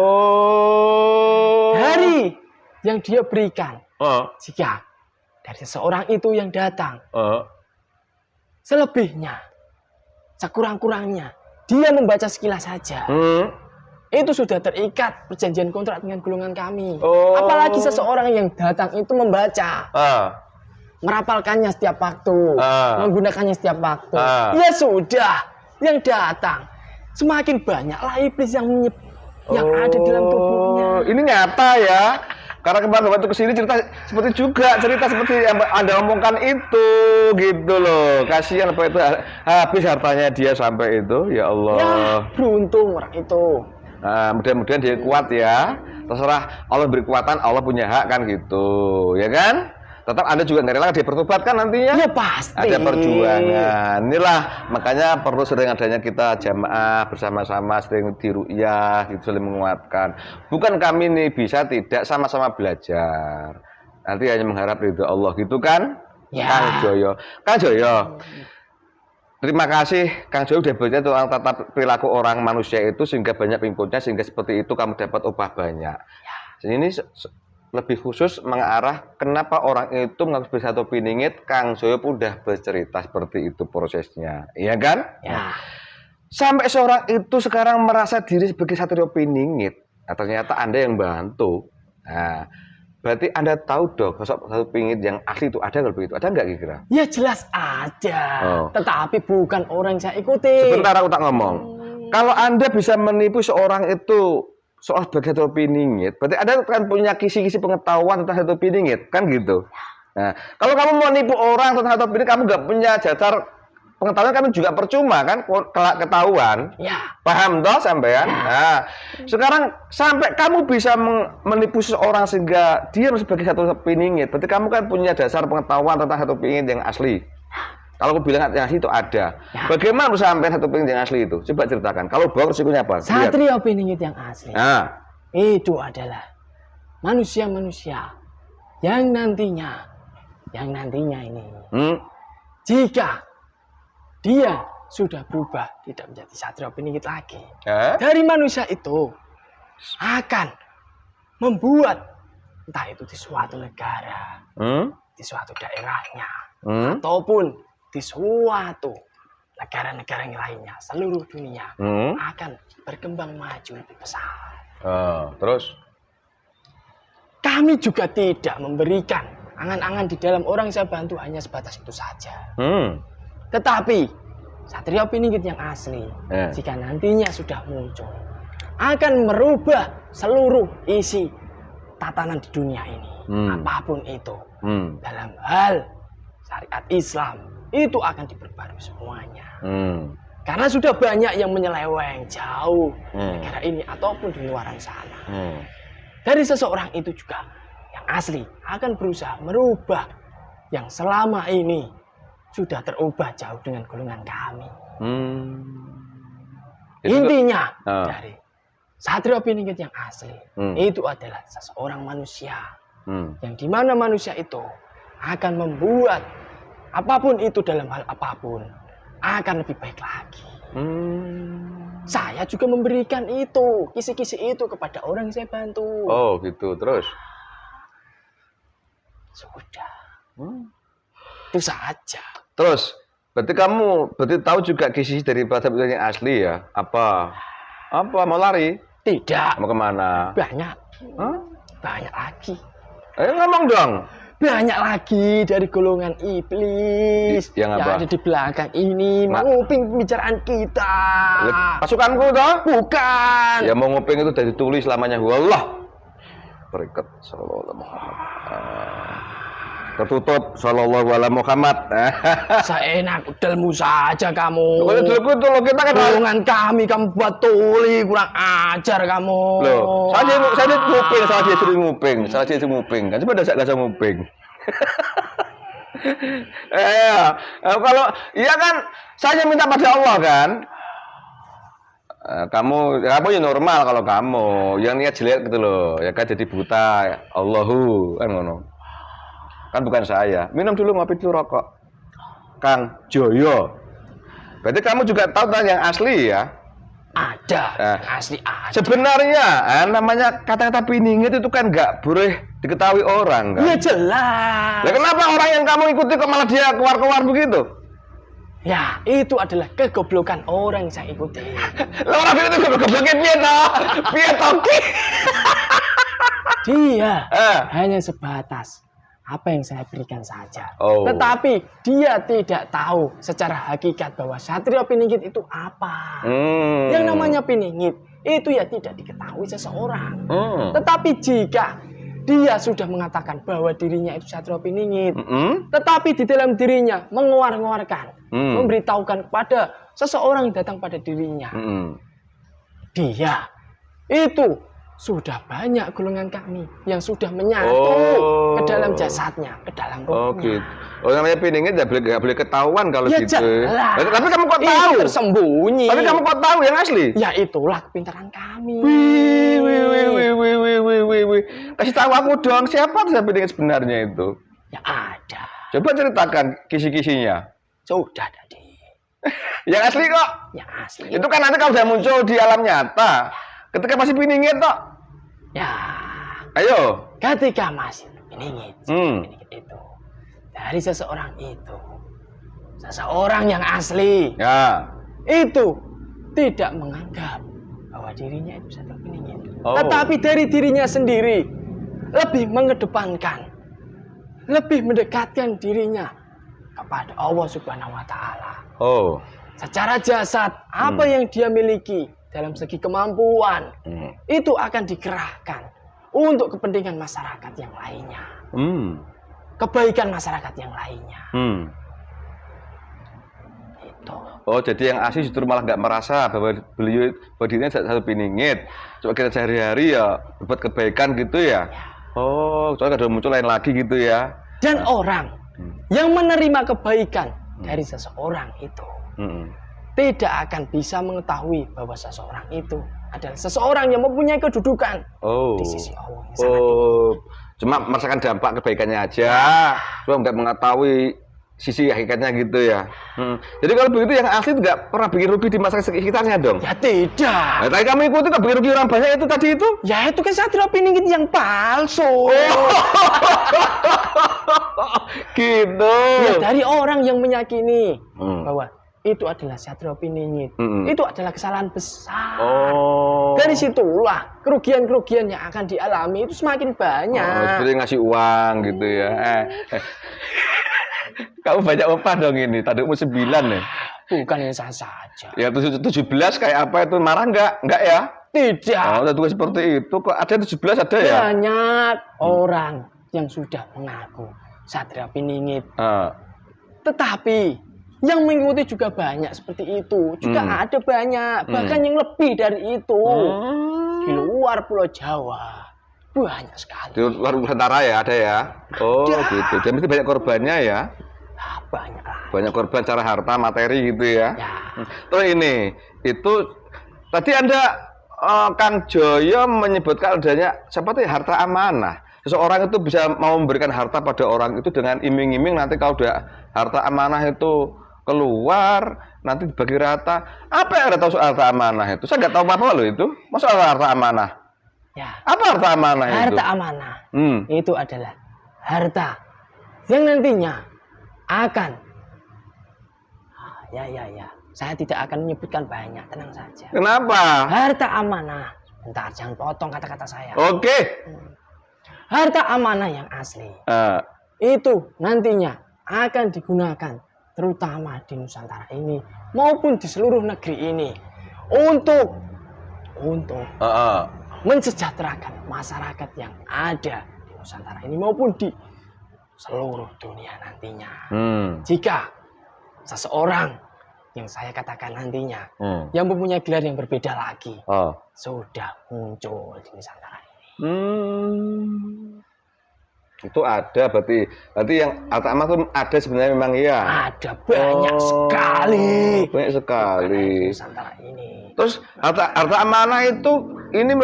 Dari yang dia berikan, jika dari seseorang itu yang datang, selebihnya, sekurang-kurangnya, dia membaca sekilas saja. Itu sudah terikat perjanjian kontrak dengan golongan kami. Apalagi seseorang yang datang itu membaca, merapalkannya setiap waktu, menggunakannya setiap waktu. Ya sudah, yang datang semakin banyaklah iblis yang ada dalam tubuhnya. Ini nyata ya. Karena kemarin waktu kesini cerita seperti yang Anda omongkan itu gitu loh. Kasihan apa itu habis hartanya dia sampai itu, ya Allah. Ya, beruntung orang itu. Nah, mudah-mudahan dia kuat ya. Terserah Allah beri kekuatan, Allah punya hak kan gitu, ya kan? Tetap Anda juga nggak rela dia bertobat kan nantinya? Ya pasti. Ada perjuangan. Inilah makanya perlu sering adanya kita jamaah bersama-sama, sering diru'yah, gitu, saling menguatkan. Bukan kami nih bisa tidak sama-sama belajar. Nanti hanya mengharap ridho Allah gitu kan? Ya. Kang Joyo. Terima kasih Kang Joyo udah bercerita tentang tata perilaku orang manusia itu sehingga banyak pengikutnya, sehingga seperti itu kamu dapat upah banyak. Ini lebih khusus mengarah kenapa orang itu mengaku sebagai Satrio Piningit. Kang Joyo udah bercerita seperti itu prosesnya, iya kan? Ya. Sampai seorang itu sekarang merasa diri sebagai Satrio Piningit. Nah, ternyata Anda yang bantu. Nah, berarti Anda tahu dong sosok Satrio Piningit yang asli itu ada kalau begitu? Ada nggak kira-kira? Ya jelas ada. Tetapi bukan orang yang saya ikuti. Sebentar aku tak ngomong. Kalau Anda bisa menipu seorang itu soal sebagai Satrio Piningit, berarti Anda kan punya kisi-kisi pengetahuan tentang Satrio Piningit, kan gitu. Nah, kalau kamu mau nipu orang tentang Satrio Piningit, kamu nggak punya dasar pengetahuan, kamu juga percuma kan, ketahuan. Ya. Paham toh sampean? Ya. Nah, sekarang sampai kamu bisa menipu seseorang sehingga dia sebagai Satrio Piningit, berarti kamu kan punya dasar pengetahuan tentang Satrio Piningit yang asli. Kalau aku bilang yang asli itu ada. Ya. Bagaimana bisa sampai Satrio Piningit yang asli itu? Coba ceritakan. Kalau bohong resikonya apa? Satrio Piningit yang asli. Itu adalah manusia-manusia yang nantinya ini. Jika dia sudah berubah tidak menjadi Satrio Piningit lagi. Dari manusia itu akan membuat entah itu di suatu negara, di suatu daerahnya, ataupun di suatu negara-negara yang lainnya, seluruh dunia akan berkembang maju lebih besar. Terus? Kami juga tidak memberikan angan-angan di dalam orang yang saya bantu hanya sebatas itu saja. Tetapi Satrio Piningit yang asli, jika nantinya sudah muncul, akan merubah seluruh isi tatanan di dunia ini. Apapun itu, dalam hal syariat Islam, itu akan diperbarui semuanya. Karena sudah banyak yang menyeleweng jauh negara ini ataupun di luaran sana. Dari seseorang itu juga yang asli akan berusaha merubah yang selama ini sudah terubah jauh dengan golongan kami. Intinya dari Satrio Piningit yang asli itu adalah seseorang manusia yang dimana manusia itu akan membuat apapun itu dalam hal apapun akan lebih baik lagi. Saya juga memberikan itu, kisi-kisi itu kepada orang yang saya bantu. Oh gitu, terus? Sudah. Itu saja. Terus, berarti tahu juga kisi dari bahasa yang asli ya? Apa mau lari? Tidak. Mau kemana? Banyak. Banyak lagi. Ngomong dong. Banyak lagi dari golongan iblis yang ada di belakang ini menguping pembicaraan kita. Pasukanku toh? Bukan. Ya mau nguping itu dari tulis lamanya Allah. Berikat sallallahu alaihi Muhammad. Tertutup sallallahu alaihi Muhammad. Seenak udelmu saja kamu. Kalau kita kan golongan kami kamu buat tuli, kurang ajar kamu. Loh, saya nguping, salah dia suruh nguping. Kan coba enggak usah nguping. Kalau iya kan saya minta pada Allah kan. Kamu ya normal kalau kamu yang niat jelek gitu loh, ya kan jadi buta. Allahu kan ngono. Kan bukan saya. Minum dulu, ngopi dulu, rokok. Kang Joyo. Berarti kamu juga tahu tentang yang asli ya? Ada, asli ada. Sebenarnya namanya kata-kata piningit itu kan nggak boleh diketahui orang kan? Ya jelas. Nah, kenapa orang yang kamu ikuti kok malah dia keluar-keluar begitu? Ya, itu adalah kegoblokan orang yang saya ikuti. Lah orang itu gobloknya piye toh? Dia hanya sebatas apa yang saya berikan saja. Tetapi dia tidak tahu secara hakikat bahwa Satrio Piningit itu apa. Yang namanya Piningit itu ya tidak diketahui seseorang. Tetapi jika dia sudah mengatakan bahwa dirinya itu Satrio Piningit, tetapi di dalam dirinya menguar-nguarkan, memberitahukan kepada seseorang yang datang pada dirinya, dia itu sudah banyak golongan kami yang sudah menyatu ke dalam jasadnya, ke dalam rohnya. Namanya Piningit nggak boleh ketahuan kalau gitu. Jelas. Tapi kamu kok tahu? Tersembunyi. Tapi kamu kok tahu yang asli? Ya itulah kepintaran kami. Wih. Kasih tahu aku dong, siapa Piningit sebenarnya itu? Ya ada. Coba ceritakan kisi-kisinya. Sudah tadi. Yang asli kok? Yang asli. Itu kan nanti kalau sudah muncul di alam nyata. Ketika masih Piningit toh? Ya. Ayo. Ketika masih Piningit itu dari seseorang itu, seseorang yang asli, ya, itu tidak menganggap bahwa dirinya itu Satrio Piningit, tetapi dari dirinya sendiri lebih mengedepankan, lebih mendekatkan dirinya kepada Allah Subhanahu Wa Taala. Secara jasad apa yang dia miliki dalam segi kemampuan itu akan dikerahkan untuk kepentingan masyarakat yang lainnya, kebaikan masyarakat yang lainnya. Itu. Jadi yang asli justru malah nggak merasa bahwa beliau dirinya Satrio Piningit. Coba kita sehari-hari ya berbuat kebaikan gitu ya. Soalnya ada muncul lain lagi gitu ya. Dan orang yang menerima kebaikan dari seseorang itu tidak akan bisa mengetahui bahwa seseorang itu adalah seseorang yang mempunyai kedudukan di sisi Allah yang sangat tinggi. Cuma merasakan dampak kebaikannya aja, cuma nggak mengetahui sisi hakikatnya gitu ya. Jadi kalau begitu yang asli nggak pernah bikin rugi di masyarakat sekitarnya dong? Ya tidak. Nah, tadi kamu ikuti nggak bikin rugi orang banyak itu tadi itu? Ya itu kan Satrio Piningit yang palsu. Gitu. Ya dari orang yang meyakini bahwa itu adalah Satrio Piningit. Itu adalah kesalahan besar. Dari situlah kerugian-kerugian yang akan dialami itu semakin banyak. Seperti ngasih uang gitu ya. Kamu banyak upah dong ini. Tadi umur 9 ya? Bukan yang sah saja. Ya 17 kayak apa itu? Marah enggak ya? Tidak. Tugas seperti itu kok ada 17 ada ya? Banyak orang yang sudah mengaku Satrio Piningit. Tetapi yang mengikuti juga banyak seperti itu. Juga ada banyak, bahkan yang lebih dari itu. Di luar Pulau Jawa. Banyak sekali. Di luar Nusantara ya ada ya? Oh gitu. Dan mesti banyak korbannya ya? Banyak lah. Banyak korban secara harta, materi gitu ya? Ya. Terus ini, itu tadi Anda Kang Joyo menyebutkan adanya seperti harta amanah. Seseorang itu bisa mau memberikan harta pada orang itu dengan iming-iming nanti kalau udah harta amanah itu keluar nanti dibagi rata. Apa yang Anda tahu soal harta amanah itu? Saya nggak tahu apa-apa loh itu. Masa harta amanah? Ya. Apa harta amanah itu? Harta amanah itu adalah harta yang nantinya akan ya. Saya tidak akan menyebutkan banyak, tenang saja. Kenapa? Harta amanah. Bentar, jangan potong kata-kata saya. Oke. Harta amanah yang asli itu nantinya akan digunakan terutama di Nusantara ini maupun di seluruh negeri ini untuk mensejahterakan masyarakat yang ada di Nusantara ini maupun di seluruh dunia nantinya. Jika seseorang yang saya katakan nantinya yang mempunyai gelar yang berbeda lagi sudah muncul di Nusantara ini. Itu ada berarti yang harta amanah itu ada sebenarnya memang ya. Ada banyak sekali. Banyak sekali. Di Nusantara ini. Terus harta amanah itu ini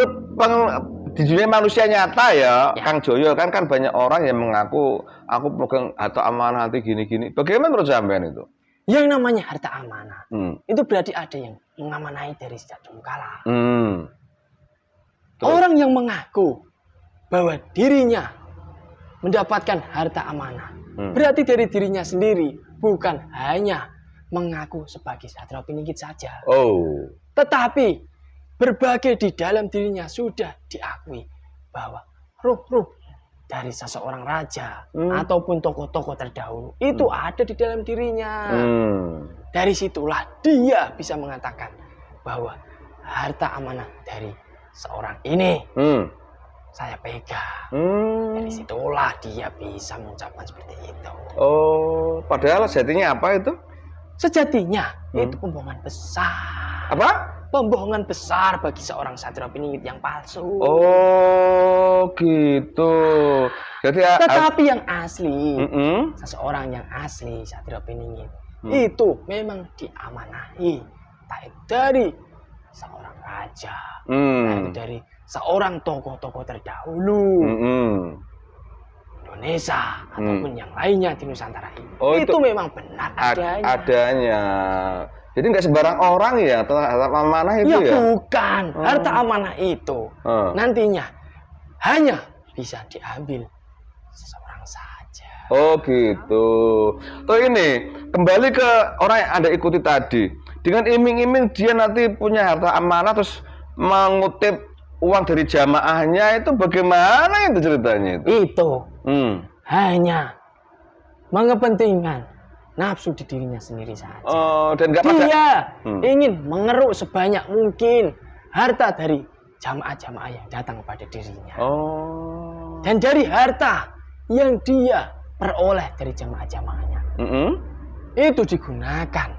di dunia manusia nyata ya, Kang Joyo kan banyak orang yang mengaku aku pegang harta amanah nanti gini-gini. Bagaimana menurut sampean itu? Yang namanya harta amanah itu berarti ada yang mengamanai dari sejak dulu kala. Orang yang mengaku bahwa dirinya mendapatkan harta amanah berarti dari dirinya sendiri, bukan hanya mengaku sebagai satria piningit saja. Tetapi berbagai di dalam dirinya sudah diakui bahwa ruh dari seseorang raja ataupun tokoh-tokoh terdahulu itu ada di dalam dirinya. Dari situlah dia bisa mengatakan bahwa harta amanah dari seorang ini saya pegang. Dari situlah dia bisa mengucapkan seperti itu. Padahal sejatinya apa itu? Sejatinya itu pembohongan besar. Apa? Pembohongan besar bagi seorang satria piningit yang palsu. Gitu. Jadi tetapi yang asli, seseorang yang asli satria piningit itu memang diamanahi dari seorang raja, dari seorang tokoh-tokoh terdahulu Indonesia ataupun yang lainnya di Nusantara ini. Itu memang benar adanya. Jadi nggak sembarang orang ya harta amanah itu ya? Bukan. Harta amanah itu nantinya hanya bisa diambil seseorang saja. Gitu. Tuh ini kembali ke orang yang Anda ikuti tadi. Dengan iming-iming dia nanti punya harta amanah terus mengutip uang dari jamaahnya itu bagaimana itu ceritanya itu? Itu hanya mengepentingkan nafsu di dirinya sendiri saja. Dan dia ingin mengeruk sebanyak mungkin harta dari jamaah-jamaah yang datang kepada dirinya. Dan dari harta yang dia peroleh dari jamaah-jamaahnya itu digunakan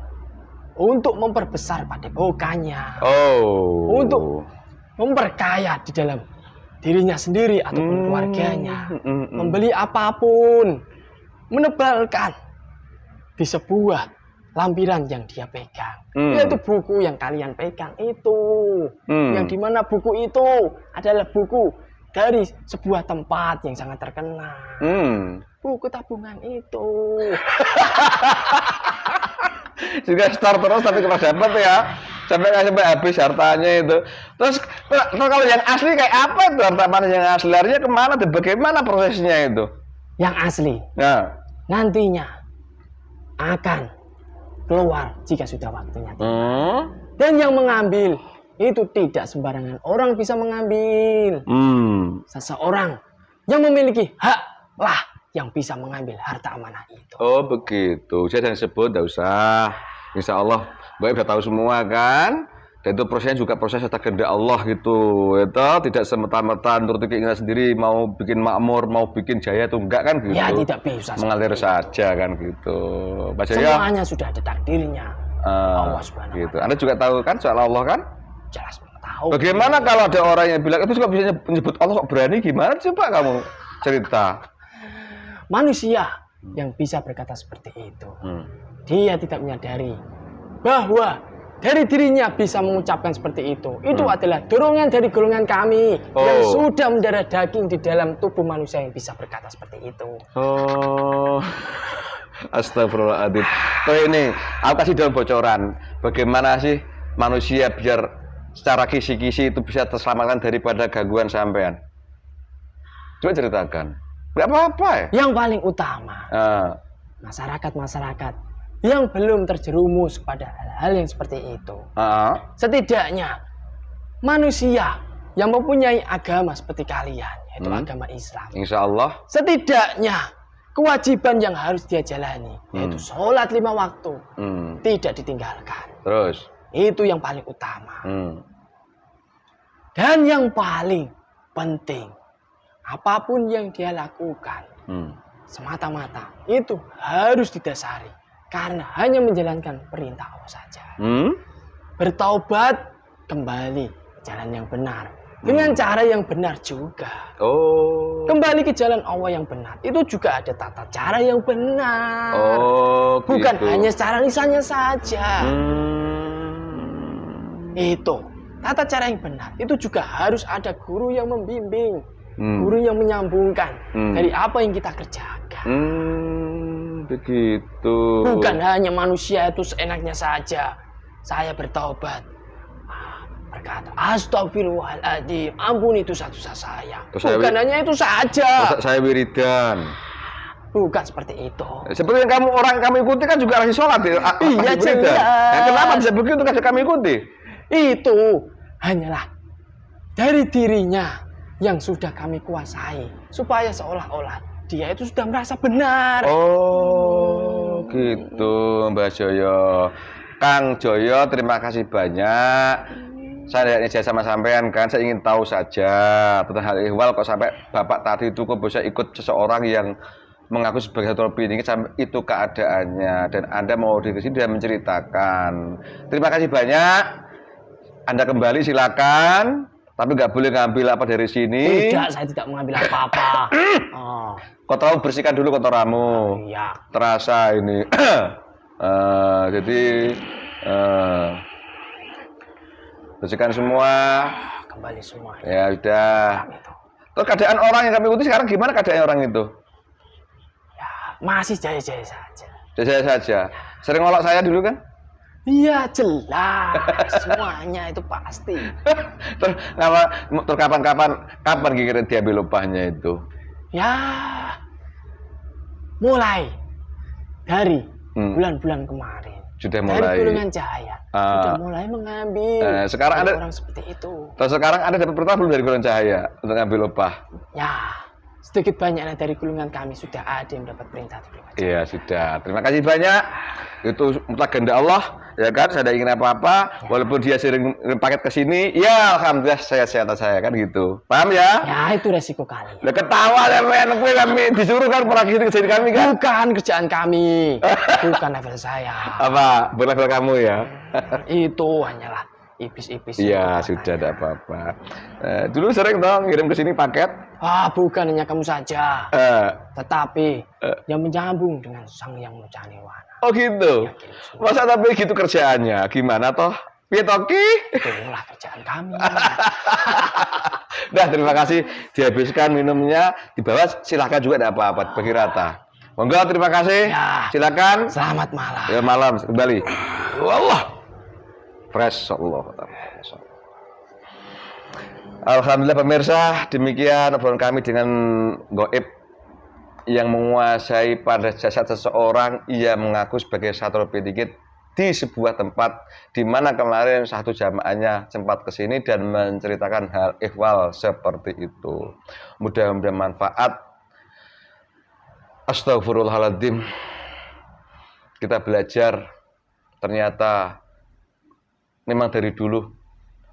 untuk memperbesar padepokannya, untuk memperkaya di dalam dirinya sendiri ataupun keluarganya, membeli apapun, menebalkan di sebuah lampiran yang dia pegang, yaitu buku yang kalian pegang itu, yang dimana buku itu adalah buku dari sebuah tempat yang sangat terkenal, buku tabungan itu. Juga store terus tapi kita dapat ya, sampai habis hartanya itu. Terus kalau yang asli kayak apa itu harta amanah yang asli? Larinya kemana dan bagaimana prosesnya itu? Yang asli, nantinya akan keluar jika sudah waktunya. Dan yang mengambil itu tidak sembarangan orang bisa mengambil. Seseorang yang memiliki hak lah yang bisa mengambil harta amanah itu. Begitu. Saya jangan sebut, tidak usah. Insya Allah, Baik sudah tahu semua kan. Dan itu prosesnya juga proses atas kehendak Allah gitu. Itu tidak semata-mata nuruti keinginan sendiri, mau bikin makmur, mau bikin jaya itu enggak kan gitu. Ya tidak bisa. Mengalir saja kan gitu. Semuanya sudah ada takdirnya. Allah Subhanahu gitu. Anda juga tahu kan soal Allah kan? Jelas mengetahui. tahu. Bagaimana kalau ada orang yang bilang itu juga bisa menyebut Allah kok berani, gimana coba kamu cerita? Manusia yang bisa berkata seperti itu, dia tidak menyadari bahwa dari dirinya bisa mengucapkan seperti itu adalah dorongan dari golongan kami yang sudah mendarah daging di dalam tubuh manusia yang bisa berkata seperti itu. Astagfirullahaladzim. Ini aku kasih dalam bocoran. Bagaimana sih manusia biar secara kisi-kisi itu bisa terselamatkan daripada gangguan sampean? Coba ceritakan. Gak apa-apa ya? Yang paling utama, masyarakat-masyarakat yang belum terjerumus pada hal-hal yang seperti itu. Setidaknya manusia yang mempunyai agama seperti kalian, yaitu agama Islam. Insya Allah. Setidaknya kewajiban yang harus dia jalani, yaitu sholat 5 waktu, tidak ditinggalkan. Terus? Itu yang paling utama. Dan yang paling penting, apapun yang dia lakukan, semata-mata itu harus didasari karena hanya menjalankan perintah Allah saja. Bertaubat kembali ke jalan yang benar dengan cara yang benar juga. Kembali ke jalan Allah yang benar itu juga ada tata cara yang benar. Bukan gitu. hanya secara lisannya saja. Itu tata cara yang benar itu juga harus ada guru yang membimbing, guru yang menyambungkan dari apa yang kita kerjakan. Begitu. Bukan hanya manusia itu seenaknya saja. Saya bertaubat, berkata astagfirullahaladzim, ampun itu dosa saya. Bukan hanya itu saja. Saya wiridan. Bukan seperti itu. Seperti yang kami ikuti kan juga lagi sholat ya. Iya jelas. Kenapa bisa begitu kan kami ikuti? Itu hanyalah dari dirinya yang sudah kami kuasai, supaya seolah-olah dia itu sudah merasa benar. Gitu Mbak Joyo. Kang Joyo, terima kasih banyak. Saya tidak ijazah sama sampean kan, saya ingin tahu saja tentang hal ihwal kok sampai Bapak tadi itu kok bisa ikut seseorang yang mengaku sebagai satu opini itu keadaannya, dan Anda mau di sini dan menceritakan. Terima kasih banyak. Anda kembali silakan. Tapi nggak boleh ngambil apa dari sini. Tidak, saya tidak mengambil apa-apa. Kotoramu bersihkan dulu kotoramu. Iya. Terasa ini. Jadi bersihkan semua. Kembali semua. Ya udah. Terus keadaan orang yang kami ikuti sekarang gimana keadaan orang itu? Ya, masih jaya-jaya saja. Jaya saja. Sering ngolok saya dulu kan? Iya jelas, semuanya itu pasti. Terus kapan kira-kira diambil upahnya itu? Ya, mulai dari bulan-bulan kemarin. Sudah mulai. Dari golongan cahaya sudah mulai mengambil sekarang ada orang seperti itu. Terus sekarang ada dapat perintah belum dari golongan cahaya untuk ngambil upah? Ya, sedikit banyaknya dari golongan kami sudah ada yang dapat perintah dari golongan cahaya. Iya sudah. Terima kasih banyak. Itu mutlak kehendak Allah, ya kan? Saya tidak ingin apa-apa, walaupun dia sering paket ke sini, ya alhamdulillah sehat-sehat saya kan gitu. Paham ya? Ya itu resiko kalian. Lah ketawa ya kami disuruh kan pergi ke sini kami kan? Bukan kerjaan kami, bukan level saya. Apa? Berlevel kamu ya? Itu hanyalah ipis-ipis. Iya sudah tidak apa-apa. Dulu sering dong kirim ke sini paket. Bukan hanya kamu saja, tetapi yang menyambung dengan Sang Yang Maha Nirwana. Oh gitu. Masa tapi gitu kerjaannya? Gimana toh? Pitoki? Itulah kerjaan kami. Dah terima kasih. Dihabiskan minumnya, dibawa silahkan juga tidak apa-apa bagi rata. Monggo terima kasih. Ya. Silakan. Selamat malam. Ya malam kembali. Allah. Fresh Allah. Alhamdulillah pemirsa, demikian obrolan kami dengan Goib yang menguasai pada jasad seseorang. Ia mengaku sebagai Satrio Pintingit di sebuah tempat di mana kemarin satu jamaahnya sempat ke sini dan menceritakan hal ihwal seperti itu. Mudah-mudahan manfaat. Astagfirullahaladzim. Kita belajar ternyata memang dari dulu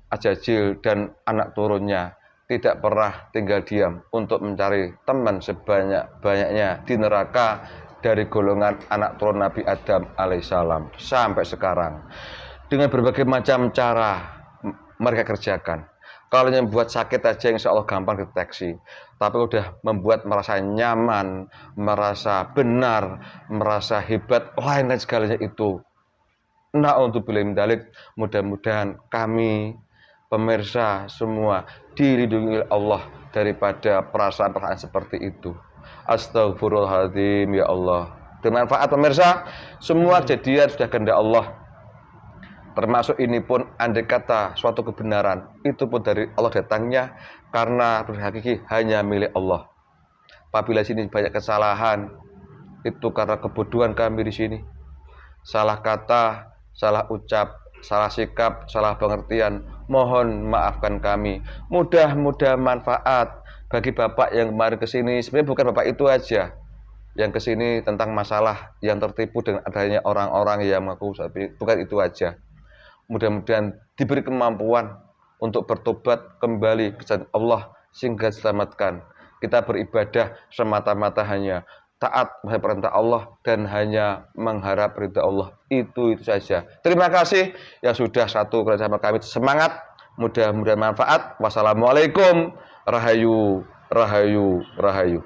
Ajajil dan anak turunnya tidak pernah tinggal diam untuk mencari teman sebanyak-banyaknya di neraka dari golongan anak turun Nabi Adam alaihissalam sampai sekarang dengan berbagai macam cara mereka kerjakan. Kalau yang membuat sakit aja insya Allah gampang deteksi. Tapi udah membuat merasa nyaman, merasa benar, merasa hebat, lain dan segalanya itu. Nah untuk bilim dalik, mudah-mudahan kami, pemirsa semua, dilindungi oleh Allah daripada perasaan-perasaan seperti itu. Astagfirullahaladzim ya Allah. Bermanfaat pemirsa, semua kejadian sudah kehendak Allah. Termasuk ini pun andai kata suatu kebenaran itu pun dari Allah datangnya karena berhakiki hanya milik Allah. Apabila sini banyak kesalahan itu karena kebodohan kami di sini. Salah kata, salah ucap, salah sikap, salah pengertian. Mohon maafkan kami. Mudah-mudahan manfaat bagi Bapak yang kemarin kesini. Sebenarnya bukan Bapak itu aja yang kesini tentang masalah yang tertipu dengan adanya orang-orang yang mengaku sapi. Bukan itu aja. Mudah-mudahan diberi kemampuan untuk bertobat kembali ke jalan Allah sehingga diselamatkan. Kita beribadah semata-mata hanya taat pada perintah Allah dan hanya mengharap ridha Allah. Itu saja. Terima kasih yang sudah satu bersama kami. Semangat, mudah-mudahan manfaat. Wassalamualaikum. Rahayu, rahayu, rahayu.